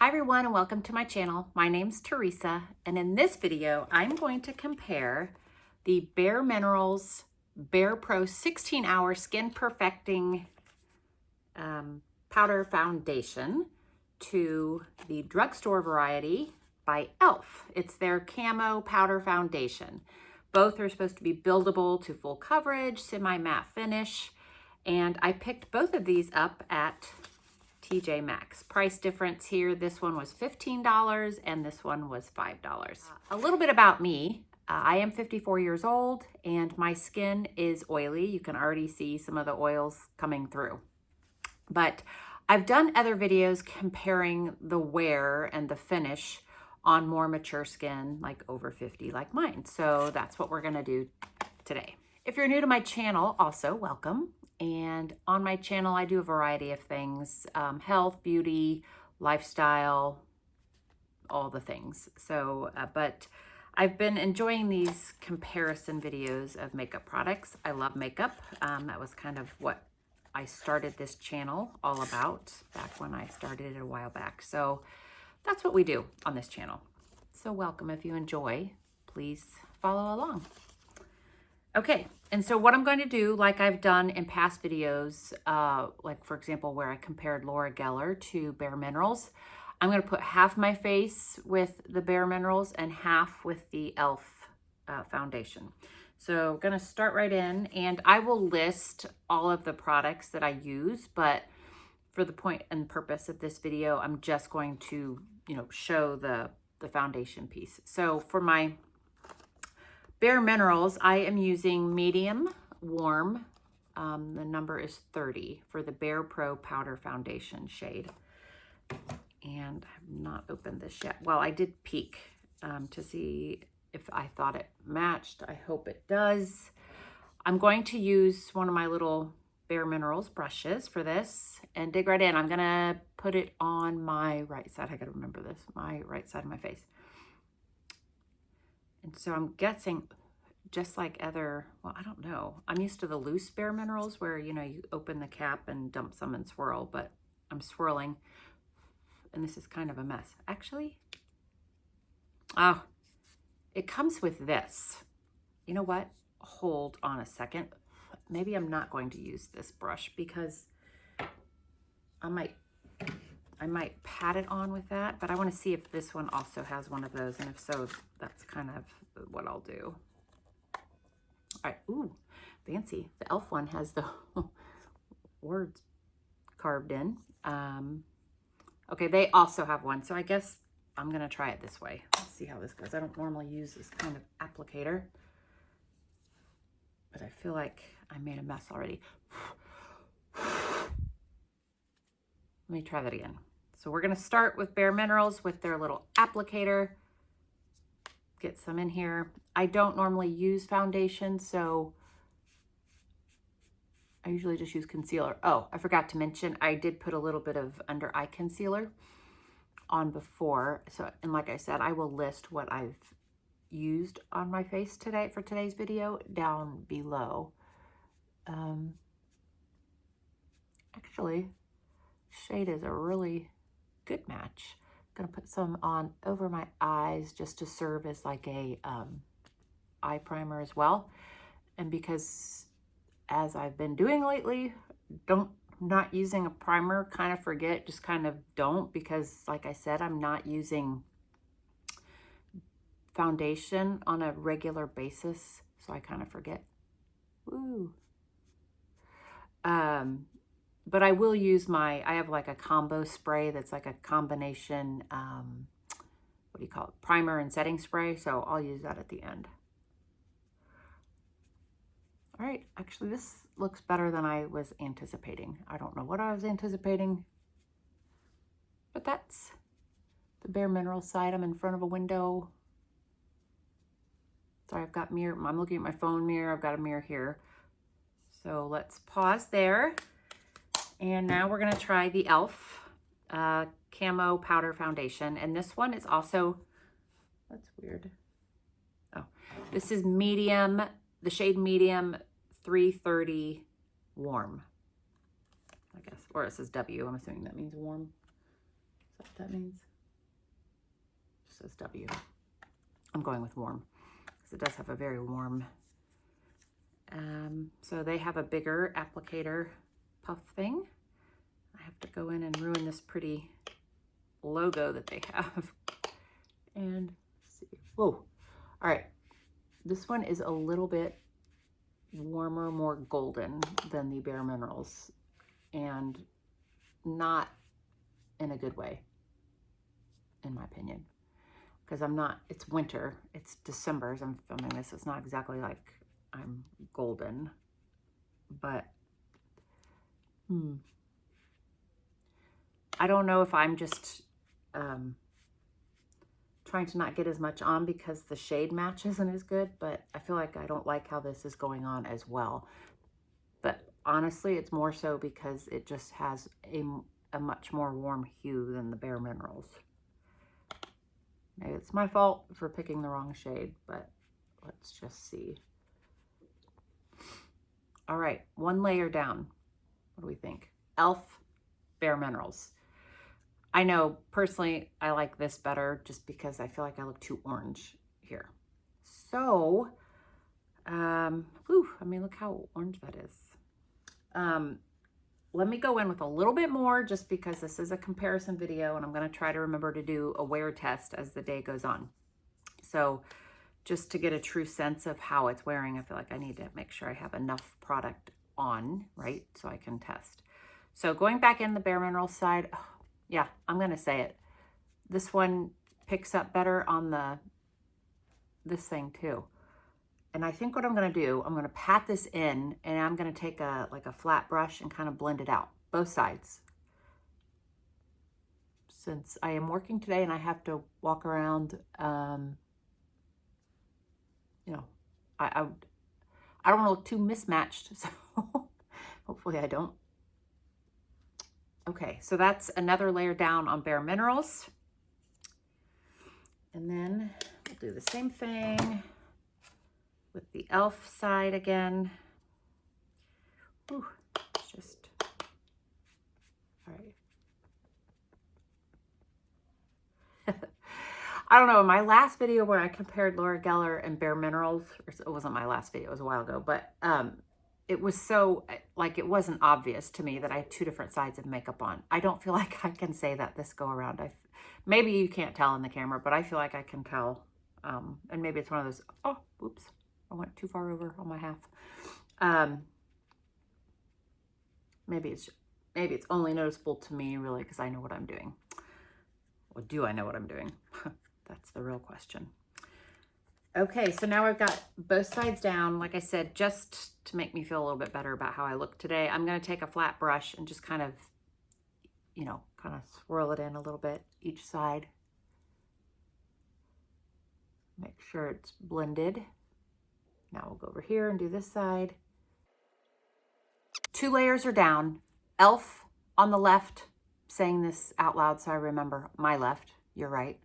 Hi everyone and welcome to my channel. My name's Teresa and in this video I'm going to compare the Bareminerals BarePro 16-hour Skin Perfecting Powder Foundation to the drugstore variety by e.l.f. It's their Camo Powder Foundation. Both are supposed to be buildable to full coverage, semi-matte finish, and I picked both of these up at TJ Maxx. Price difference here, this one was $15 and this one was $5. A little bit about me. I am 54 years old and my skin is oily. You can already see some of the oils coming through. But I've done other videos comparing the wear and the finish on more mature skin, like over 50 like mine. So that's what we're gonna do today. If you're new to my channel, also welcome. And on my channel, I do a variety of things, health, beauty, lifestyle, all the things. So, but I've been enjoying these comparison videos of makeup products. I love makeup. That was kind of what I started this channel all about back when I started it a while back. So that's what we do on this channel. So welcome. If you enjoy, please follow along. Okay, and so what I'm going to do, like I've done in past videos, like for example, where I compared Loreal to Bareminerals, I'm going to put half my face with the Bareminerals and half with the e.l.f. Foundation. So I'm going to start right in, and I will list all of the products that I use, but for the point and purpose of this video, I'm just going to, show the foundation piece. So for my Bareminerals, I am using medium warm. The number is 30 for the BarePro Powder Foundation shade. And I have not opened this yet. Well, I did peek to see if I thought it matched. I hope it does. I'm going to use one of my little Bareminerals brushes for this and dig right in. I'm gonna put it on my right side. I gotta remember this, my right side of my face. And so I'm guessing just like other, well, I don't know. I'm used to the loose Bareminerals where, you open the cap and dump some and swirl, but I'm swirling and this is kind of a mess. Actually, it comes with this. You know what? Hold on a second. Maybe I'm not going to use this brush because I might pat it on with that, but I want to see if this one also has one of those, and if so, that's kind of what I'll do. All right, ooh, fancy. The e.l.f. one has the words carved in. Okay, they also have one, so I guess I'm gonna try it this way. Let's see how this goes. I don't normally use this kind of applicator, but I feel like I made a mess already. Let me try that again. So we're gonna start with Bareminerals with their little applicator. Get some in here. I don't normally use foundation, so I usually just use concealer. Oh, I forgot to mention, I did put a little bit of under eye concealer on before. So, and like I said, I will list what I've used on my face today for today's video down below. Actually, shade is a really good match. I'm gonna put some on over my eyes just to serve as like a eye primer as well. And because as I've been doing lately, not using a primer, kind of forget, just kind of don't, because like I said, I'm not using foundation on a regular basis, so I kind of forget. Woo. But I will use I have like a combo spray that's like a combination, what do you call it? Primer and setting spray. So I'll use that at the end. All right, actually this looks better than I was anticipating. I don't know what I was anticipating, but that's the Bareminerals side. I'm in front of a window. Sorry, I've got mirror. I'm looking at my phone mirror. I've got a mirror here. So let's pause there. And now we're gonna try the e.l.f. Camo Powder Foundation. And this one is also, that's weird. Oh, this is medium, the shade medium 330 warm, I guess. Or it says W, I'm assuming that means warm. Is that what that means? says W. I'm going with warm because it does have a very warm. So they have a bigger applicator puff thing. I have to go in and ruin this pretty logo that they have. And let's see. Whoa. All right. This one is a little bit warmer, more golden than the Bareminerals, and not in a good way, in my opinion. Because it's winter, it's December as I'm filming this. It's not exactly like I'm golden, but I don't know if I'm just trying to not get as much on because the shade match isn't as good, but I feel like I don't like how this is going on as well. But honestly, it's more so because it just has a much more warm hue than the Bareminerals. Maybe it's my fault for picking the wrong shade, but let's just see. All right, one layer down. What do we think? e.l.f. Bareminerals. I know personally I like this better just because I feel like I look too orange here. So, I mean, look how orange that is. Let me go in with a little bit more just because this is a comparison video and I'm going to try to remember to do a wear test as the day goes on. So just to get a true sense of how it's wearing, I feel like I need to make sure I have enough product on, right? So I can test. So going back in the Bareminerals side, yeah, I'm going to say it. This one picks up better on this thing too. And I think what I'm going to do, I'm going to pat this in and I'm going to take a flat brush and kind of blend it out, both sides. Since I am working today and I have to walk around, you know, I don't want to look too mismatched, so hopefully I don't. Okay, so that's another layer down on Bareminerals. And then we'll do the same thing with the e.l.f. side again. Ooh, it's just, all right. I don't know, in my last video where I compared L'Oreal and Bareminerals, it wasn't my last video, it was a while ago, but it was so, like, it wasn't obvious to me that I had two different sides of makeup on. I don't feel like I can say that this go around. Maybe you can't tell in the camera, but I feel like I can tell. And maybe it's one of those, oh, oops, I went too far over on my half. Maybe it's only noticeable to me, really, because I know what I'm doing. Or do I know what I'm doing? That's the real question. Okay, so now I've got both sides down. Like I said, just to make me feel a little bit better about how I look today, I'm going to take a flat brush and just kind of, you know, kind of swirl it in a little bit each side. Make sure it's blended. Now we'll go over here and do this side. Two layers are down. e.l.f. on the left, saying this out loud so I remember my left, you're right.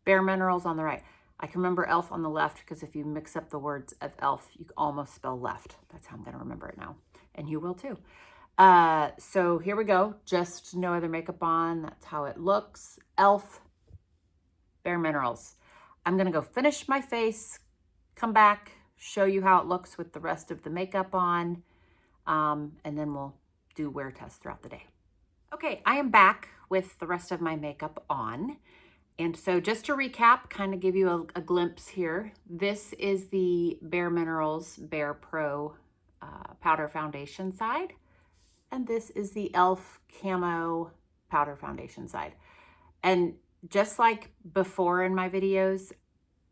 Bareminerals on the right. I can remember e.l.f. on the left because if you mix up the words of e.l.f., you almost spell left. That's how I'm going to remember it now. And you will too. So here we go. Just no other makeup on. That's how it looks. e.l.f. Bareminerals. I'm going to go finish my face, come back, show you how it looks with the rest of the makeup on, and then we'll do wear tests throughout the day. Okay, I am back with the rest of my makeup on. And so just to recap, kind of give you a glimpse here, this is the Bareminerals BarePro powder foundation side. And this is the e.l.f. Camo powder foundation side. And just like before in my videos,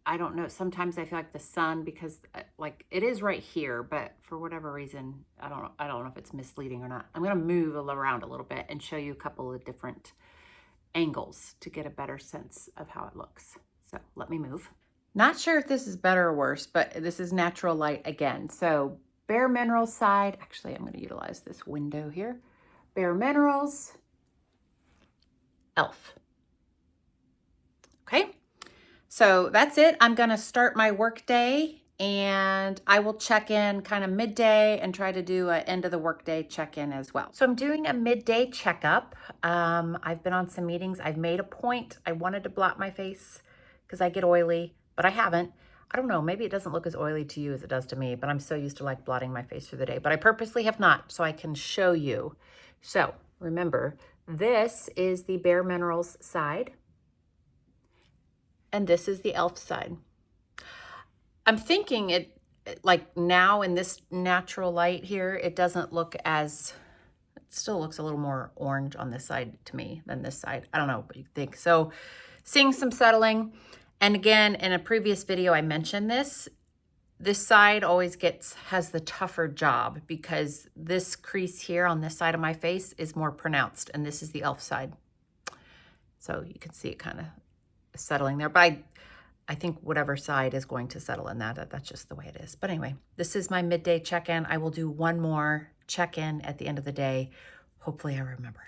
I don't know, sometimes I feel like the sun, because like it is right here, but for whatever reason, I don't know if it's misleading or not. I'm going to move around a little bit and show you a couple of different angles to get a better sense of how it looks. So let me move. Not sure if this is better or worse, but this is natural light again. So Bareminerals side, actually I'm going to utilize this window here. Bareminerals, e.l.f. Okay, so that's it. I'm going to start my work day and I will check in kind of midday and try to do an end of the workday check-in as well. So I'm doing a midday checkup. I've been on some meetings. I've made a point. I wanted to blot my face because I get oily, but I haven't. I don't know, maybe it doesn't look as oily to you as it does to me, but I'm so used to like blotting my face through the day, but I purposely have not, so I can show you. So remember, this is the Bareminerals side, and this is the e.l.f. side. I'm thinking it, like now in this natural light here, it doesn't look as, it still looks a little more orange on this side to me than this side. I don't know what you think. So seeing some settling. And again, in a previous video, I mentioned this side always has the tougher job because this crease here on this side of my face is more pronounced, and this is the e.l.f. side. So you can see it kind of settling there, but I think whatever side is going to settle in that's just the way it is. But anyway, this is my midday check-in. I will do one more check-in at the end of the day. Hopefully I remember.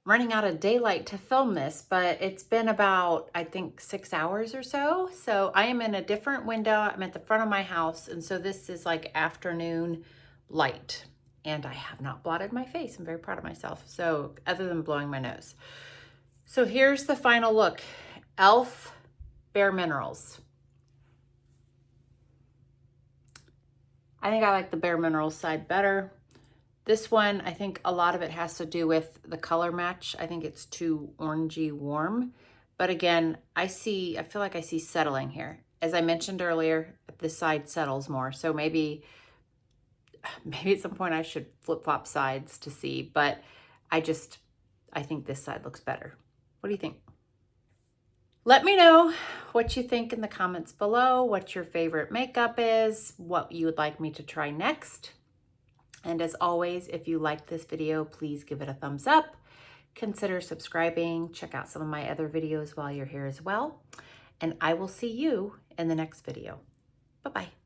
Running out of daylight to film this, but it's been about, I think, 6 hours or so. So I am in a different window. I'm at the front of my house. And so this is like afternoon light. And I have not blotted my face. I'm very proud of myself. So other than blowing my nose. So here's the final look. e.l.f. Bareminerals. I think I like the Bareminerals side better. This one, I think a lot of it has to do with the color match. I think it's too orangey warm. But again, I feel like I see settling here. As I mentioned earlier, this side settles more. So maybe at some point I should flip-flop sides to see. But I think this side looks better. What do you think? Let me know what you think in the comments below, what your favorite makeup is, what you would like me to try next. And as always, if you liked this video, please give it a thumbs up. Consider subscribing. Check out some of my other videos while you're here as well. And I will see you in the next video. Bye-bye.